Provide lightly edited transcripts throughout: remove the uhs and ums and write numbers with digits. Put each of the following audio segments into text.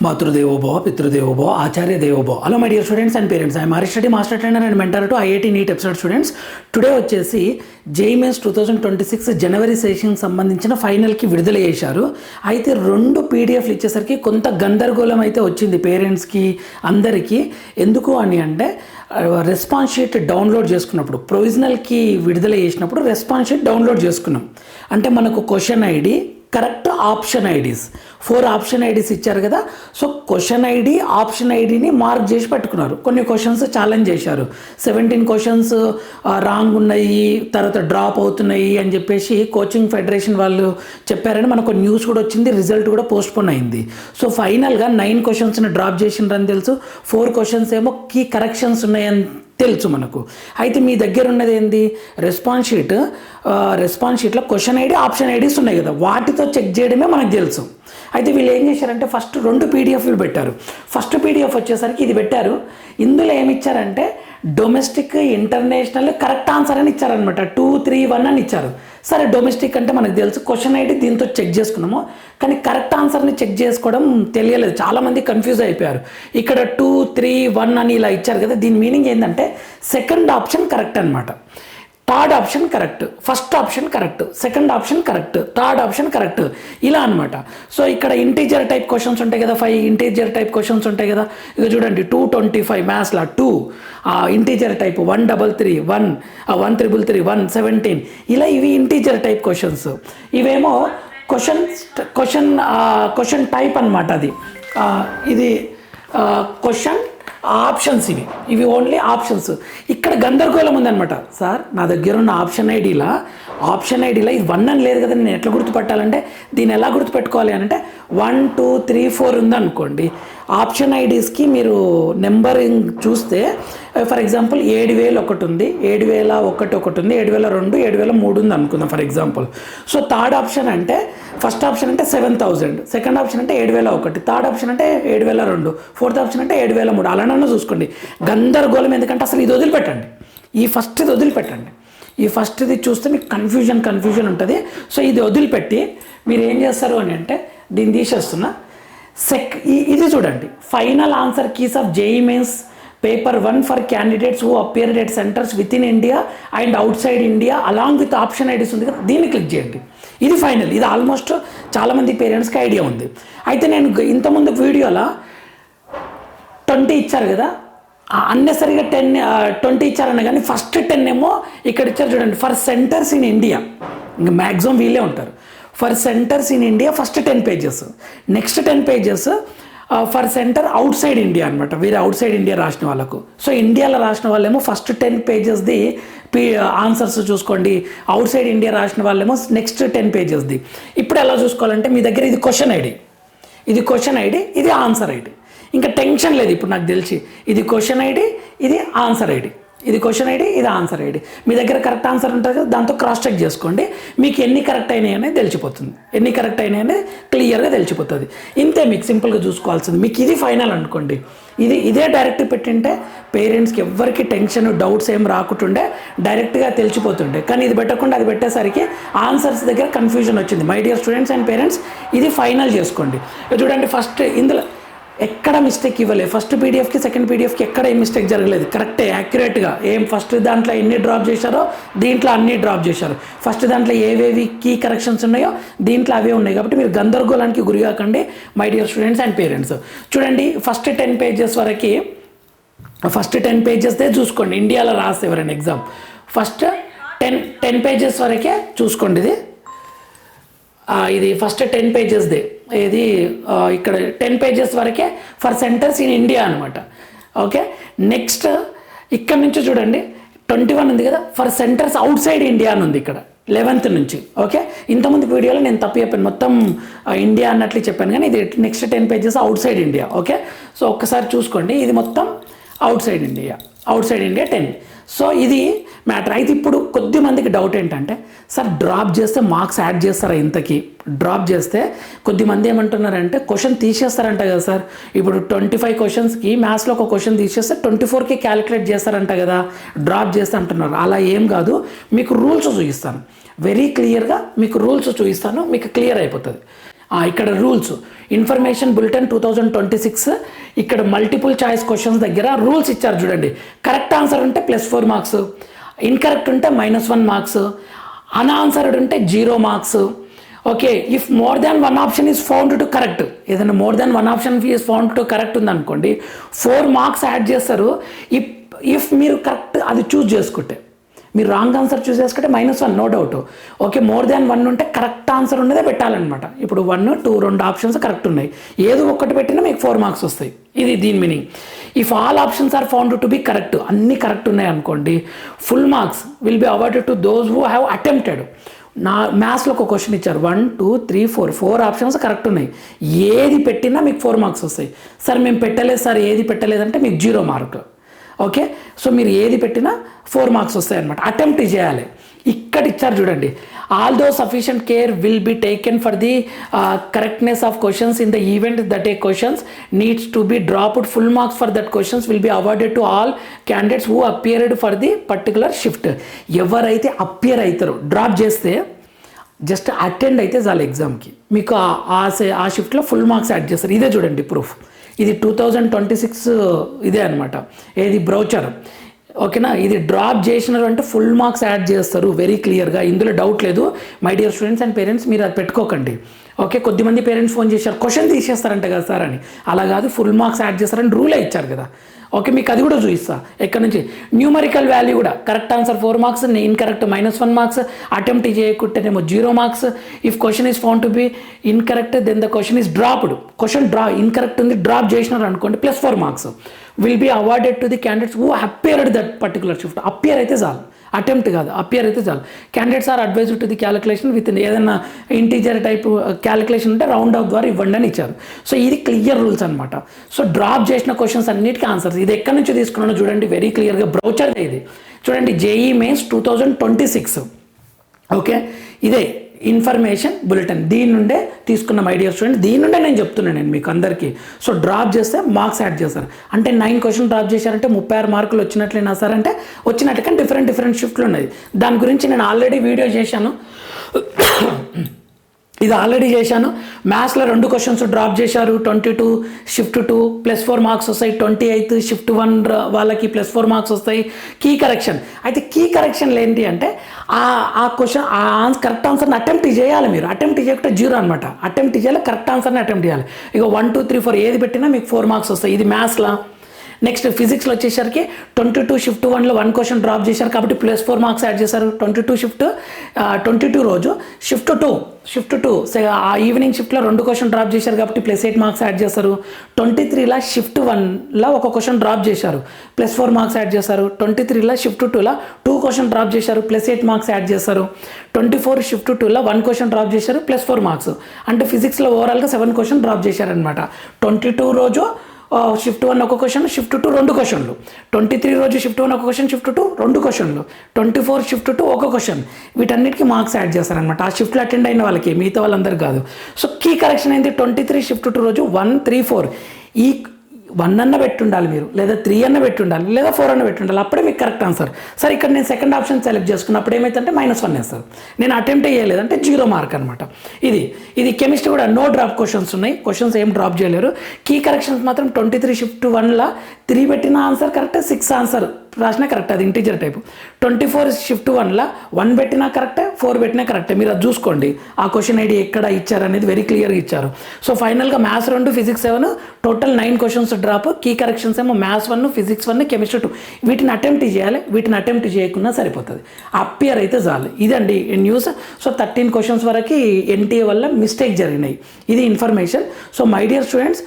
మాతృదేవోభవ పితృదేవోభవ ఆచార్య దేవోభవ. Hello my dear students and parents, I'm Harish Reddy, master trainer and mentor to IIT NEET episode students. Today వచ్చేసి JEE mains 2026 జనవరి session సంబంధించిన ఫైనల్కి విడుదల చేశారు. అయితే 2 పీడిఎఫ్లు ఇచ్చేసరికి కొంత గందరగోళం అయితే వచ్చింది పేరెంట్స్కి అందరికీ. ఎందుకు అని అంటే రెస్పాన్స్ షీట్ డౌన్లోడ్ చేసుకున్నప్పుడు, ప్రొవిజనల్కి విడుదల చేసినప్పుడు రెస్పాన్స్ షీట్ డౌన్లోడ్ చేసుకున్నాం. అంటే మనకు question ID, correct option IDs, 4 option IDs ఇచ్చారు కదా. సో క్వశ్చన్ ఐడి, ఆప్షన్ ఐడిని మార్క్ చేసి పెట్టుకున్నారు. కొన్ని క్వశ్చన్స్ ఛాలెంజ్ చేశారు, 17 క్వశ్చన్స్ రాంగ్ ఉన్నాయి, తర్వాత డ్రాప్ అవుతున్నాయి అని చెప్పేసి కోచింగ్ ఫెడరేషన్ వాళ్ళు చెప్పారని మనకు న్యూస్ కూడా వచ్చింది. రిజల్ట్ కూడా పోస్ట్పోన్ అయింది. సో ఫైనల్గా 9 క్వశ్చన్స్ని డ్రాప్ చేసిండ్రని తెలుసు, 4 క్వశ్చన్స్ ఏమో కీ కరెక్షన్స్ ఉన్నాయని తెలుసు మనకు. అయితే మీ దగ్గర ఉన్నది ఏంది, రెస్పాన్స్ షీట్లో క్వశ్చన్ ఐడి, ఆప్షన్ ఐడీస్ ఉన్నాయి కదా, వాటితో చెక్ చేయడమే మనకు తెలుసు. అయితే వీళ్ళు ఏం చేశారంటే ఫస్ట్ 2 పీడిఎఫ్లు పెట్టారు. ఫస్ట్ పీడిఎఫ్ వచ్చేసరికి ఇది పెట్టారు. ఇందులో ఏమి ఇచ్చారంటే డొమెస్టిక్, ఇంటర్నేషనల్ కరెక్ట్ ఆన్సర్ అని ఇచ్చారనమాట. 2, 3, 1 అని ఇచ్చారు. సరే, డొమెస్టిక్ అంటే మనకు తెలుసు, క్వశ్చన్ ఐడి దీంతో చెక్ చేసుకున్నాము, కానీ కరెక్ట్ ఆన్సర్ని చెక్ చేసుకోవడం తెలియలేదు. చాలామంది కన్ఫ్యూజ్ అయిపోయారు. ఇక్కడ 2, 3, 1 అని ఇలా ఇచ్చారు కదా, దీని మీనింగ్ ఏంటంటే సెకండ్ ఆప్షన్ కరెక్ట్ అనమాట, third option correct, first option correct, second option correct, third option correct, ఇలా అనమాట. సో ఇక్కడ ఇంటీజర్ టైప్ క్వశ్చన్స్ ఉంటాయి కదా, 5 ఇంటీజర్ టైప్ క్వశ్చన్స్ ఉంటాయి కదా. ఇక చూడండి, 225 మ్యాథ్స్లా 2, ఇంటీజర్ టైప్ 133, 1, 1333, 117, ఇలా ఇవి ఇంటీజర్ టైప్ క్వశ్చన్స్. ఇవేమో క్వశ్చన్ టైప్ అనమాట. అది ఇది క్వశ్చన్ ఆప్షన్స్, ఇవి ఓన్లీ ఆప్షన్స్. ఇక్కడ గందరగోళం ఉందనమాట. సార్, నా దగ్గర ఉన్న ఆప్షన్ ఐడిలో ఇది 1 అని లేదు కదా, నేను ఎట్లా గుర్తుపట్టాలంటే దీన్ని ఎలా గుర్తుపెట్టుకోవాలి అని అంటే 1, 2, 3, 4 ఉందనుకోండి. ఆప్షన్ ఐడీస్కి మీరు నెంబరింగ్ చూస్తే ఫర్ ఎగ్జాంపుల్ 7000 ఒకటి ఉంది, 7001 ఒకటి ఉంది, 7002, 7003 ఉంది అనుకుందాం for example. So third option అంటే, ఫస్ట్ ఆప్షన్ అంటే 7000, సెకండ్ ఆప్షన్ అంటే 7001, థర్డ్ ఆప్షన్ అంటే 7002, ఫోర్త్ ఆప్షన్ అంటే 7003, అలానన్నా చూసుకోండి. గందరగోళం ఎందుకంటే అసలు ఇది వదిలిపెట్టండి, ఈ ఫస్ట్ది వదిలిపెట్టండి. ఈ ఫస్ట్ది చూస్తే మీకు కన్ఫ్యూజన్ ఉంటుంది. సో ఇది వదిలిపెట్టి మీరు ఏం చేస్తారు అని అంటే దీన్ని తీసేస్తున్నా. ఇది చూడండి, final answer keys of JEE mains paper 1 for candidates who appeared at centres with in India and out side India along with option IDs ఉంది కదా, దీన్ని క్లిక్ చేయండి. ఇది ఫైనల్. ఇది ఆల్మోస్ట్ చాలామంది పేరెంట్స్కి ఐడియా ఉంది. అయితే నేను ఇంతకుముందు వీడియోలో 20 ఇచ్చారు కదా, అన్నెసరిగా 20 ఇచ్చారన్న కానీ ఫస్ట్ 10 ఏమో ఇక్కడ ఇచ్చారు చూడండి, ఫర్ సెంటర్స్ ఇన్ ఇండియా. ఇంకా మ్యాక్సిమం వీళ్ళే ఉంటారు. For centres in India first 10 pages, next 10 pages for centre out side India అనమాట, వేరే అవుట్ సైడ్ ఇండియా రాసిన వాళ్ళకు. సో ఇండియాలో రాసిన వాళ్ళేమో ఫస్ట్ 10 పేజెస్ది ఆన్సర్స్ చూసుకోండి, అవుట్ సైడ్ ఇండియా రాసిన వాళ్ళేమో నెక్స్ట్ 10 పేజెస్ది. ఇప్పుడు ఎలా చూసుకోవాలంటే మీ దగ్గర ఇది క్వశ్చన్ ఐడి, ఇది ఆన్సర్ ఐడి, ఇంకా టెన్షన్ లేదు. ఇప్పుడు నాకు తెలిసి ఇది క్వశ్చన్ ఐడి, ఇది ఆన్సర్ ఐడి, ఇది క్వశ్చన్ ఐడి, ఇది ఆన్సర్ ఐడి. మీ దగ్గర కరెక్ట్ ఆన్సర్ ఉంటుంది కదా, దాంతో క్రాస్ చెక్ చేసుకోండి. మీకు ఎన్ని కరెక్ట్ అయినాయి అనేది తెలిసిపోతుంది, క్లియర్గా తెలిసిపోతుంది. ఇంతే, మీకు సింపుల్గా చూసుకోవాల్సింది. మీకు ఇది ఫైనల్ అనుకోండి, ఇదే డైరెక్ట్ పెట్టింటే పేరెంట్స్కి ఎవ్వరికి టెన్షన్, డౌట్స్ ఏం రాకుంటుండే, డైరెక్ట్గా తెలిసిపోతుండే. కానీ ఇది పెట్టకుండా అది పెట్టేసరికి ఆన్సర్స్ దగ్గర కన్ఫ్యూజన్ వచ్చింది. My dear students and parents, ఇది ఫైనల్ చేసుకోండి. చూడండి, ఫస్ట్ ఇందులో ఎక్కడ మిస్టేక్ ఇవ్వలేదు. ఫస్ట్ పీడిఎఫ్కి, సెకండ్ పీడిఎఫ్కి ఎక్కడ ఏం మిస్టేక్ జరగలేదు. కరెక్టే, యాక్యురేట్గా ఏం ఫస్ట్ దాంట్లో ఎన్ని డ్రాప్ చేశారో దీంట్లో అన్ని డ్రాప్ చేశారు. ఫస్ట్ దాంట్లో ఏవేవి కీ కరెక్షన్స్ ఉన్నాయో దీంట్లో అవే ఉన్నాయి. కాబట్టి మీరు గందరగోళానికి గురి కాకండి my dear students and parents. చూడండి, ఫస్ట్ 10 పేజెస్ వరకు, ఫస్ట్ 10 పేజెస్దే చూసుకోండి. ఇండియాలో రాస్తే ఎవరైనా ఎగ్జామ్ ఫస్ట్ 10 పేజెస్ వరకే చూసుకోండి. ఇది ఫస్ట్ 10 పేజెస్దే. ఇది ఇక్కడ 10 పేజెస్ వరకే ఫర్ సెంటర్స్ ఇన్ ఇండియా అనమాట. ఓకే, నెక్స్ట్ ఇక్కడ నుంచి చూడండి 21 ఉంది కదా, for centres out side India అని ఉంది ఇక్కడ 11th నుంచి. ఓకే, ఇంతకుముందు వీడియోలో నేను తప్పు చెప్పాను, మొత్తం ఇండియా అన్నట్లు చెప్పాను, కానీ ఇది next 10 pages out side India. Okay, so ఒక్కసారి చూసుకోండి, ఇది మొత్తం అవుట్ సైడ్ ఇండియా 10. సో ఇది మ్యాటర్. అయితే ఇప్పుడు కొద్ది మందికి డౌట్ ఏంటంటే, సార్ డ్రాప్ చేస్తే మార్క్స్ యాడ్ చేస్తారా? ఇంతకీ డ్రాప్ చేస్తే కొద్దిమంది ఏమంటున్నారంటే క్వశ్చన్ తీసేస్తారంట కదా సార్. ఇప్పుడు 25 క్వశ్చన్స్కి మ్యాథ్స్లో ఒక క్వశ్చన్ తీసేస్తే 24కి క్యాలిక్యులేట్ చేస్తారంట కదా, డ్రాప్ చేస్తే అంటున్నారు. అలా ఏం కాదు, మీకు రూల్స్ చూపిస్తాను, వెరీ క్లియర్గా మీకు రూల్స్ చూపిస్తాను, మీకు క్లియర్ అయిపోతుంది. ఇక్కడ రూల్స్ ఇన్ఫర్మేషన్ బులెటిన్ 2026 ఇక్కడ మల్టిపుల్ చాయిస్ క్వశ్చన్స్ దగ్గర రూల్స్ ఇచ్చారు చూడండి. కరెక్ట్ ఆన్సర్ ఉంటే +4 మార్క్స్, ఇన్కరెక్ట్ ఉంటే -1 మార్క్స్, అన్ఆన్సర్డ్ ఉంటే 0 marks. Okay, if more than one option is found to correct, ఏదైనా more than one option is found to correct ఉందనుకోండి 4 marks add చేస్తారు. If మీరు కరెక్ట్ అది చూస్ చేసుకుంటే, మీరు రాంగ్ ఆన్సర్ చూస్ చేసుకుంటే -1 no doubt. Okay, more than 1 ఉంటే correct answer ఉన్నదే పెట్టాలన్నమాట. ఇప్పుడు 1, 2 2 ఆప్షన్స్ కరెక్ట్ ఉన్నాయి, ఏదో ఒక్కటి పెట్టినా మీకు 4 మార్క్స్ వస్తాయి. ఇది దీని meaning. If all options are found to be correct, అన్నీ కరెక్ట్ ఉన్నాయి అనుకోండి, full marks will be awarded to those who have attempted. నా మ్యాథ్స్లో ఒక క్వశ్చన్ ఇచ్చారు, 1 2 3 4 ఆప్షన్స్ కరెక్ట్ ఉన్నాయి, ఏది పెట్టినా మీకు 4 మార్క్స్ వస్తాయి. సార్ మేము పెట్టలేదు సార్, ఏది పెట్టలేదంటే మీకు 0 మార్క్. ఓకే, సో మీరు ఏది పెట్టినా 4 మార్క్స్ వస్తాయి అనమాట. అటెంప్ట్ చేయాలి. ఇక్కడ ఇచ్చారు చూడండి, all though sufficient care will be taken for the correctness of questions in the event that A questions needs to be dropped, full marks for that questions will be awarded to all candidates who appeared for the particular shift. ఎవరైతే appear అవుతారో, drop చేస్తే just attend అయితే చాలు ఎగ్జామ్కి, మీకు ఆ షిఫ్ట్లో full marks add చేస్తారు. ఇదే చూడండి ప్రూఫ్, ఇది 2026 ఇదే అనమాట, ఏది బ్రౌచర్. ఓకేనా, ఇది డ్రాప్ చేసినారు అంటే ఫుల్ మార్క్స్ యాడ్ చేస్తారు వెరీ క్లియర్గా, ఇందులో డౌట్ లేదు. My dear students and parents, మీరు అది పెట్టుకోకండి. ఓకే, కొద్దిమంది పేరెంట్స్ ఫోన్ చేశారు, క్వశ్చన్ తీసేస్తారంట కదా సార్ అని. అలా కాదు, ఫుల్ మార్క్స్ యాడ్ చేస్తారని రూలే ఇచ్చారు కదా. ఓకే, మీకు అది కూడా చూపిస్తా. ఎక్కడి నుంచి న్యూమరికల్ వాల్యూ కూడా correct answer 4 marks, incorrect -1 marks, attempt చేయకుంటేనేమో 0 marks. If question is found to be incorrect then the question is dropped. Question incorrect ఉంది, డ్రాప్ చేసినారు అనుకోండి, +4 marks will be awarded to the candidates who appeared that particular shift. Appear అయితే చాలు, attempt కాదు, appear అయితే చాలు. Candidates are advised to the calculation with ఏదైనా integer type calculation ఉంటే రౌండ్ ఆఫ్ ద్వారా ఇవ్వండి అని ఇచ్చారు. సో ఇది క్లియర్ రూల్స్ అనమాట. సో డ్రాప్ చేసిన క్వశ్చన్స్ అన్నిటికీ ఆన్సర్స్. ఇది ఎక్కడి నుంచి తీసుకున్నానో చూడండి, వెరీ క్లియర్గా బ్రౌచర్ ఇది చూడండి, JEE Mains 2026. ఓకే, ఇదే ఇన్ఫర్మేషన్ బులెటిన్, దీని నుండే తీసుకున్న మై డియర్ స్టూడెంట్, దీని నుండే నేను చెప్తున్నాను నేను మీకు అందరికీ. సో డ్రాప్ చేస్తే మార్క్స్ యాడ్ చేస్తారు అంటే 9 క్వశ్చన్ డ్రాప్ చేశారంటే 36 మార్కులు వచ్చినట్లేనా సార్ అంటే వచ్చినట్టు, కానీ డిఫరెంట్ షిఫ్ట్లు ఉన్నాయి. దాని గురించి నేను ఆల్రెడీ వీడియో చేశాను, ఇది ఆల్రెడీ చేశాను. మ్యాథ్స్లో 2 క్వశ్చన్స్ డ్రాప్ చేశారు, 22 షిఫ్ట్ 2 +4 మార్క్స్ వస్తాయి, 28 షిఫ్ట్ 1 వాళ్ళకి +4 మార్క్స్ వస్తాయి. కీ కరెక్షన్ అయితే, కీ కరెక్షన్లు ఏంటి అంటే ఆ క్వశ్చన్ కరెక్ట్ ఆన్సర్ని అటెంప్ట్ చేయాలి. మీరు అటెంప్ట్ చేయకుంటే 0 అనమాట. అటెంప్ట్ చేయాలి, కరెక్ట్ ఆన్సర్ని అటెంప్ట్ చేయాలి. ఇక 1 2 3 4 ఏది పెట్టినా మీకు 4 మార్క్స్ వస్తాయి. ఇది మ్యాథ్స్లో. నెక్స్ట్ ఫిజిక్స్లో వచ్చేసరికి 22 షిఫ్ట్ 1లో 1 క్వశ్చన్ డ్రాప్ చేశారు కాబట్టి +4 మార్క్స్ యాడ్ చేశారు. 22 రోజు షిఫ్ట్ 2 ఆ ఈవినింగ్ షిఫ్ట్లో 2 క్వశ్చన్ డ్రాప్ చేశారు కాబట్టి +8 మార్క్స్ యాడ్ చేస్తారు. 23లో షిఫ్ట్ 1లో 1 క్వశ్చన్ డ్రాప్ చేశారు, +4 మార్క్స్ యాడ్ చేస్తారు. 23లో షిఫ్ట్ 2లో 2 క్వశ్చన్ డ్రాప్ చేశారు, +8 మార్క్స్ యాడ్ చేస్తారు. 24 షిఫ్ట్ 2లో 1 క్వశ్చన్ డ్రాప్ చేశారు, +4 మార్క్స్. అంటే ఫిజిక్స్లో ఓవరాల్గా 7 క్వశ్చన్ డ్రాప్ చేశారనమాట. 22 రోజు షిఫ్ట్ 1 1 క్వశ్చన్, షిఫ్ట్ 2 2 క్వశ్చన్లు. 23 రోజు షిఫ్ట్ 1 1 క్వశ్చన్, షిఫ్ట్ 2 2 క్వశ్చన్లు. 24 షిఫ్ట్ 2 1 క్వశ్చన్. వీటన్నిటికీ మార్క్స్ యాడ్ చేస్తారనమాట ఆ షిఫ్ట్లో అటెండ్ అయిన వాళ్ళకి, మిగతా వాళ్ళందరూ కాదు. సో కీ కరెక్షన్ ఏంటి, 23 షిఫ్ట్ 2 రోజు 1 3 4 ఈ 1 అన్న పెట్టుండాలి మీరు, లేదా 3 అన్న పెట్టుండాలి, లేదా 4 అన్న పెట్టుండాలి, అప్పుడే మీకు కరెక్ట్ ఆన్సర్. సరే ఇక్కడ నేను సెకండ్ ఆప్షన్ సెలెక్ట్ చేసుకున్నప్పుడు ఏమైతుందంటే -1 వేస్తారు. నేను అటెంప్ట్ చేయలేదంటే 0 మార్క్ అనమాట. ఇది కెమిస్ట్రీ కూడా నో డ్రాప్ క్వశ్చన్స్ ఉన్నాయి, క్వశ్చన్స్ ఏం డ్రాప్ చేయలేరు. కీ కరెక్షన్స్ మాత్రం 23 షిఫ్ట్ 1లో 3 పెట్టిన ఆన్సర్ కరెక్ట్, 6 ఆన్సర్ రాసినా కరెక్ట్, అది ఇంటీజర్ టైపు. 24 షిఫ్ట్ 1లో 1 పెట్టినా కరెక్టే, 4 పెట్టినా కరెక్టే. మీరు అది చూసుకోండి, ఆ క్వశ్చన్ ఐడి ఎక్కడ ఇచ్చారు అనేది వెరీ క్లియర్గా ఇచ్చారు. సో ఫైనల్గా maths 2 physics 7 total 9 questions drop. Key corrections ఏమో మ్యాథ్స్ 1 ఫిజిక్స్ 1 కెమిస్ట్రీ 2. వీటిని అటెంప్ట్ చేయాలి, వీటిని అటెంప్ట్ చేయకుండా సరిపోతుంది, అపియర్ అయితే చాలు. ఇదండి న్యూస్. సో 13 క్వశ్చన్స్ వరకు NTA వల్ల మిస్టేక్ జరిగినాయి. ఇది information. So my dear students,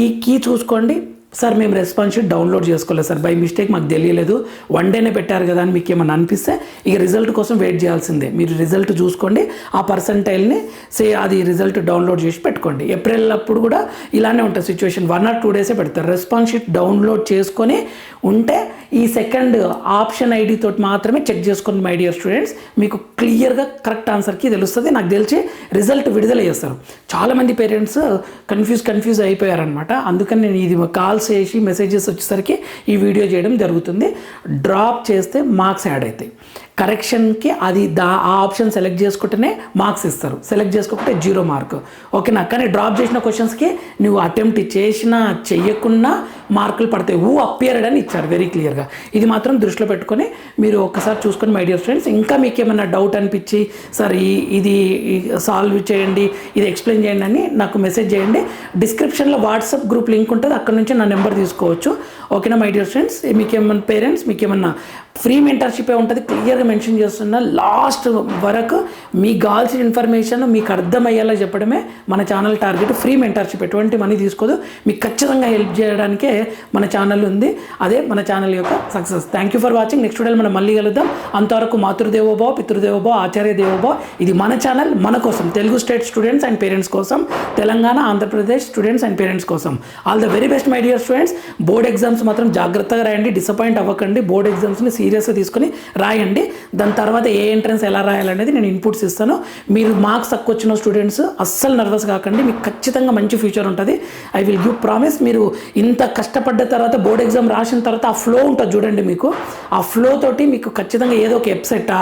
ఈ కీ చూసుకోండి. సార్ మేము రెస్పాన్స్ షీట్ డౌన్లోడ్ చేసుకోలేదు సార్, బై మిస్టేక్ మాకు తెలియలేదు, 1 డేనే పెట్టారు కదా అని మీకు ఏమైనా అనిపిస్తే ఇక రిజల్ట్ కోసం వెయిట్ చేయాల్సిందే. మీరు రిజల్ట్ చూసుకోండి, ఆ పర్సంటైల్ని అది రిజల్ట్ డౌన్లోడ్ చేసి పెట్టుకోండి. ఏప్రిల్ అప్పుడు కూడా ఇలానే ఉంటుంది సిచ్యువేషన్, 1 or 2 డేసే పెడతారు. రెస్పాన్స్ షీట్ డౌన్లోడ్ చేసుకొని ఉంటే ఈ సెకండ్ ఆప్షన్ ఐడి తోటి మాత్రమే చెక్ చేసుకోండి మై డియర్ స్టూడెంట్స్, మీకు క్లియర్గా కరెక్ట్ ఆన్సర్కి తెలుస్తుంది. నాకు తెలిసి రిజల్ట్ విడుదల చేస్తారు. చాలామంది పేరెంట్స్ కన్ఫ్యూజ్ అయిపోయారనమాట. అందుకని నేను ఇది కాల్ కాల్స్ చేసి మెసేజెస్ వచ్చేసరికి ఈ వీడియో చేయడం జరుగుతుంది. డ్రాప్ చేస్తే మార్క్స్ యాడ్ అవుతాయి. కరెక్షన్కి అది ఆ ఆప్షన్ సెలెక్ట్ చేసుకుంటేనే మార్క్స్ ఇస్తారు, సెలెక్ట్ చేసుకోకుంటే 0 మార్క్. ఓకేనా? కానీ డ్రాప్ చేసిన క్వశ్చన్స్కి నువ్వు అటెంప్ట్ చేసినా చెయ్యకున్నా మార్కులు పడతాయి. అపియర్డ్ అని ఇచ్చారు వెరీ క్లియర్గా. ఇది మాత్రం దృష్టిలో పెట్టుకొని మీరు ఒక్కసారి చూసుకొని మై డియర్ ఫ్రెండ్స్. ఇంకా మీకు ఏమైనా డౌట్ అనిపించి సార్ ఇది సాల్వ్ చేయండి, ఇది ఎక్స్ప్లెయిన్ చేయండి అని నాకు మెసేజ్ చేయండి. డిస్క్రిప్షన్లో వాట్సాప్ గ్రూప్ లింక్ ఉంటుంది, అక్కడ నుంచి నా నెంబర్ తీసుకోవచ్చు. ఓకేనా మై డియర్ ఫ్రెండ్స్? మీకేమన్నా పేరెంట్స్ మీకేమన్నా ఫ్రీ మెంటర్షిప్ ఉంటుంది, క్లియర్గా మెన్షన్ చేస్తున్నా. లాస్ట్ వరకు మీకు కావాల్సిన ఇన్ఫర్మేషన్ మీకు అర్థమయ్యేలా చెప్పడమే మన ఛానల్ టార్గెట్. ఫ్రీ మెంటర్షిప్ ఎటువంటి మనీ తీసుకోదు, మీకు ఖచ్చితంగా హెల్ప్ చేయడానికే మన ఛానల్ ఉంది. అదే మన ఛానల్ యొక్క success. Thank you for watching. Next వీడియోలో మనం మళ్ళీ కలుద్దాం. అంతవరకు మాతృదేవోభవ, పితృదేవోభవ, ఆచార్య దేవోభవ. ఇది మన ఛానల్, మన కోసం, Telugu state students and parents కోసం, Telangana Andhra Pradesh students and parents కోసం. All the very best my dear students. Board exams మాత్రం జాగ్రత్తగా రాయండి, డిసప్పాయింట్ అవ్వకండి. బోర్డ్ ఎగ్జామ్స్ని సీరియస్గా తీసుకొని రాయండి. దాని తర్వాత ఏ ఎంట్రన్స్ ఎలా రాయాలనేది నేను ఇన్పుట్స్ ఇస్తాను. మీరు మార్క్స్ తక్కువ వచ్చిన స్టూడెంట్స్ అస్సలు నర్వస్ కాకండి, మీకు ఖచ్చితంగా మంచి ఫ్యూచర్ ఉంటుంది. I will give promise. మీరు ఇంత కష్టపడ్డ తర్వాత బోర్డ్ ఎగ్జామ్ రాసిన తర్వాత ఆ ఫ్లో ఉంటుంది చూడండి, మీకు ఆ ఫ్లో తోటి మీకు ఖచ్చితంగా ఏదో ఒక వెబ్సైటా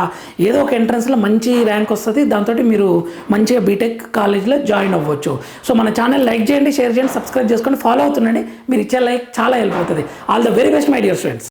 ఏదో ఒక ఎంట్రన్స్లో మంచి ర్యాంక్ వస్తుంది. దాంతో మీరు మంచిగా బీటెక్ కాలేజ్లో జాయిన్ అవ్వచ్చు. సో మన ఛానల్ లైక్ చేయండి, షేర్ చేయండి, సబ్స్క్రైబ్ చేసుకొని ఫాలో అవుతుండండి. మీరు ఇచ్చే లైక్ చాలా హెల్ప్ అవుతుంది. All the very best my dear friends.